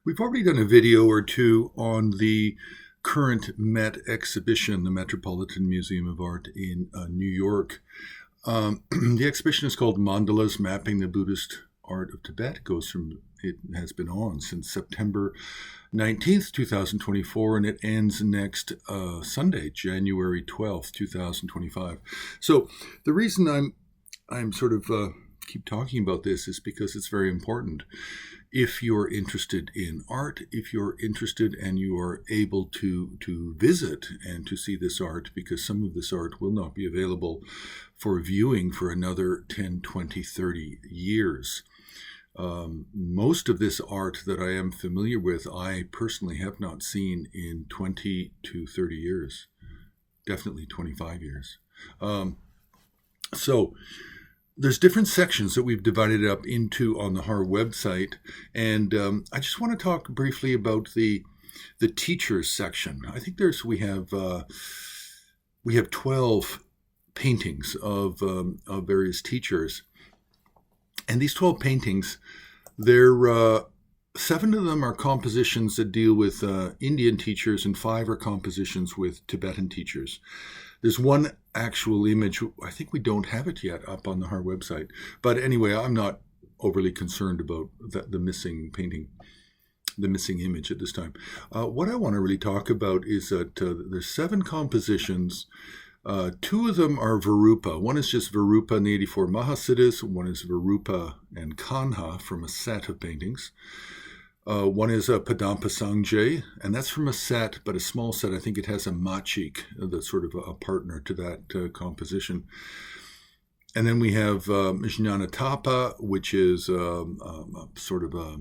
We've already done a video or two on the current Met exhibition, the Metropolitan Museum of Art in New York. The exhibition is called Mandalas, Mapping the Buddhist Art of Tibet. It has been on since September 19th, 2024, and it ends next Sunday, January 12th, 2025. So the reason I'm sort of keep talking about this is because it's very important. If you're interested in art, if you're interested and you are able to visit and to see this art, because some of this art will not be available for viewing for another 10, 20, 30 years. Most of this art that I am familiar with, I personally have not seen in 20 to 30 years, definitely 25 years. So there's different sections that we've divided up into on the HAR website, and I just want to talk briefly about the teachers section. I think we have 12 paintings of various teachers, and these 12 paintings, they're 7 of them are compositions that deal with Indian teachers, and 5 are compositions with Tibetan teachers. There's one actual image, I think we don't have it yet up on the HAR website. But anyway, I'm not overly concerned about the missing painting, the missing image at this time. What I want to really talk about is that there's 7 compositions. 2 of them are Virupa. One is just Virupa and the 84 Mahasiddhas. One is Virupa and Kanha from a set of paintings. One is a Padampa Sangye, and that's from a set, but a small set. I think it has a Machik, that's sort of a partner to that composition. And then we have Jnanatapa, which is sort of a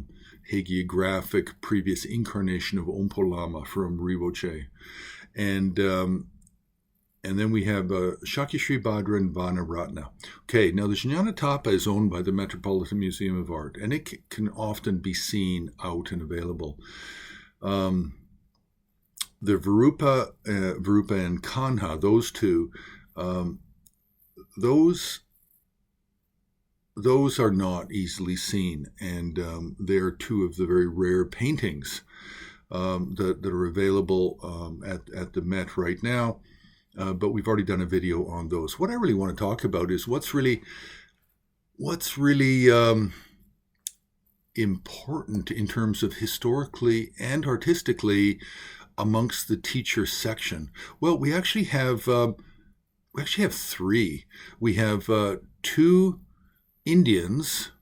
hagiographic previous incarnation of Ompo Lama from Rinpoche. And then we have Shakri Badra and Ratna. Okay, now the Jnanatapa is owned by the Metropolitan Museum of Art, and it can often be seen out and available. The Virupa and Kanha, those two, those are not easily seen, and they're 2 of the very rare paintings that are available at the Met right now. But we've already done a video on those. What I really want to talk about is what's really important in terms of historically and artistically amongst the teacher section. Well, we actually have 3. We have 2 Indians.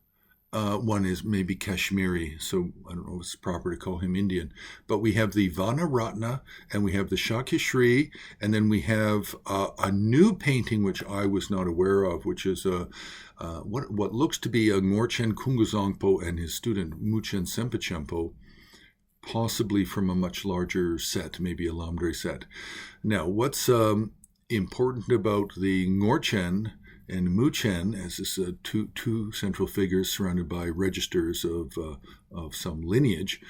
One is maybe Kashmiri, so I don't know if it's proper to call him Indian. But we have the Vana Ratna, and we have the Shakri, and then we have a new painting which I was not aware of, which is what looks to be a Ngorchen Kunguzangpo and his student Muchen Sempachempo, possibly from a much larger set, maybe a Lamdre set. Now, what's important about the Ngorchen and Muchen, as this two central figures surrounded by registers of some lineage,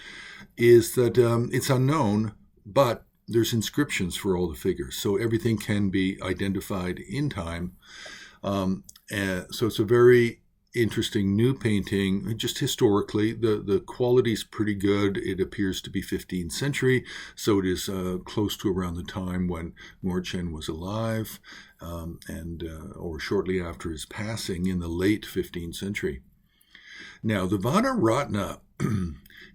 is that it's unknown, but there's inscriptions for all the figures, so everything can be identified in time. So it's a very interesting new painting. Just historically, the quality is pretty good. It appears to be 15th century, so it is close to around the time when Ngorchen was alive, or shortly after his passing in the late 15th century. Now, the Vana Ratna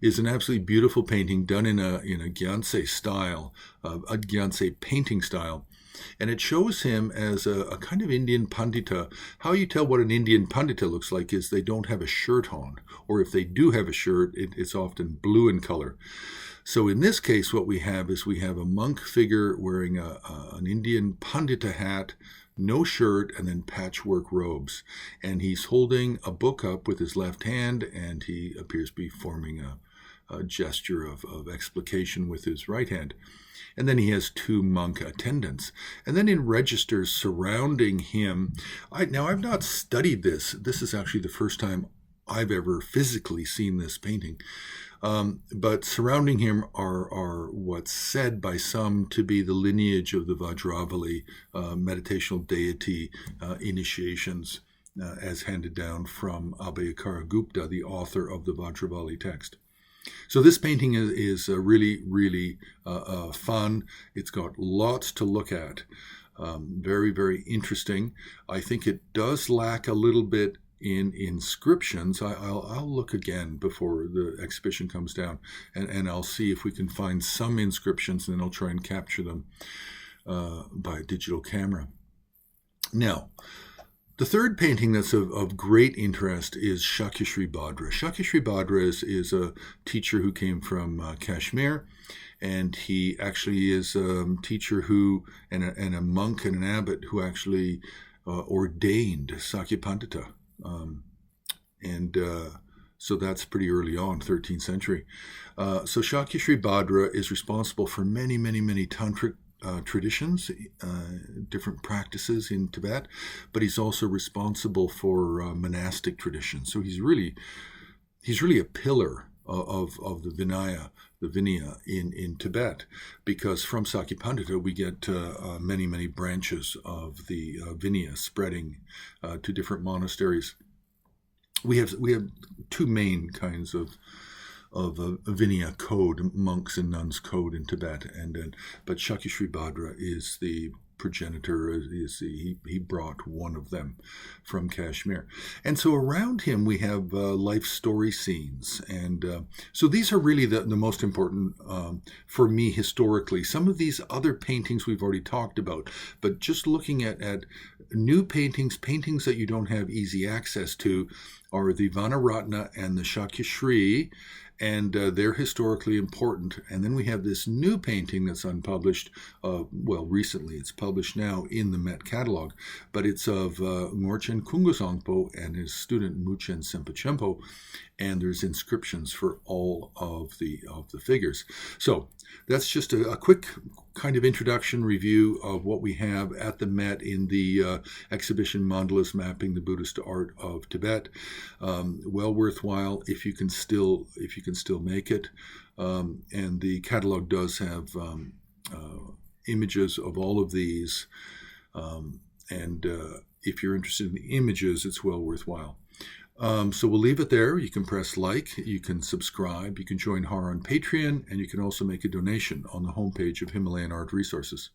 is an absolutely beautiful painting done in a Gyantse style, a Gyantse painting style. And it shows him as a kind of Indian Pandita. How you tell what an Indian Pandita looks like is they don't have a shirt on, or if they do have a shirt, it's often blue in color. So in this case, what we have is a monk figure wearing an Indian Pandita hat, no shirt, and then patchwork robes. And he's holding a book up with his left hand, and he appears to be forming a gesture of explication with his right hand. And then he has 2 monk attendants. And then in registers surrounding him, I've not studied this. This is actually the first time I've ever physically seen this painting. But surrounding him are what's said by some to be the lineage of the Vajravali meditational deity initiations as handed down from Abhayakara Gupta, the author of the Vajravali text. So this painting is really, really fun. It's got lots to look at. Very, very interesting. I think it does lack a little bit in inscriptions. I'll look again before the exhibition comes down, and I'll see if we can find some inscriptions, and then I'll try and capture them by a digital camera. Now, the third painting that's of great interest is Shakri Badra. Shakri Badra is a teacher who came from Kashmir, and he actually is a teacher and a monk and an abbot who actually ordained Sakyapantita. So that's pretty early on, 13th century. So Shakri Badra is responsible for many, many, many tantric traditions, different practices in Tibet, but he's also responsible for monastic traditions. So he's really a pillar of the Vinaya in Tibet, because from Sakyapantita we get many, many branches of the Vinaya spreading to different monasteries. We have two main kinds of Vinaya code, monks and nuns code in Tibet, but Shakri Badra is the progenitor. He brought one of them from Kashmir, and so around him we have life story scenes, and so these are really the most important for me historically. Some of these other paintings we've already talked about, but just looking at new paintings that you don't have easy access to, are the Ratna and the Shakri, and they're historically important. And then we have this new painting that's unpublished. Recently it's published now in the Met catalog, but it's of Ngorchen Kungusangpo and his student Muchen Sempachempo, and there's inscriptions for all of the figures. So that's just a quick kind of introduction review of what we have at the Met in the exhibition Mandalas Mapping the Buddhist Art of Tibet. Well worthwhile if you can still make it. And the catalog does have images of all of these. And if you're interested in the images, it's well worthwhile. So we'll leave it there. You can press like, you can subscribe, you can join HAR on Patreon, and you can also make a donation on the homepage of Himalayan Art Resources.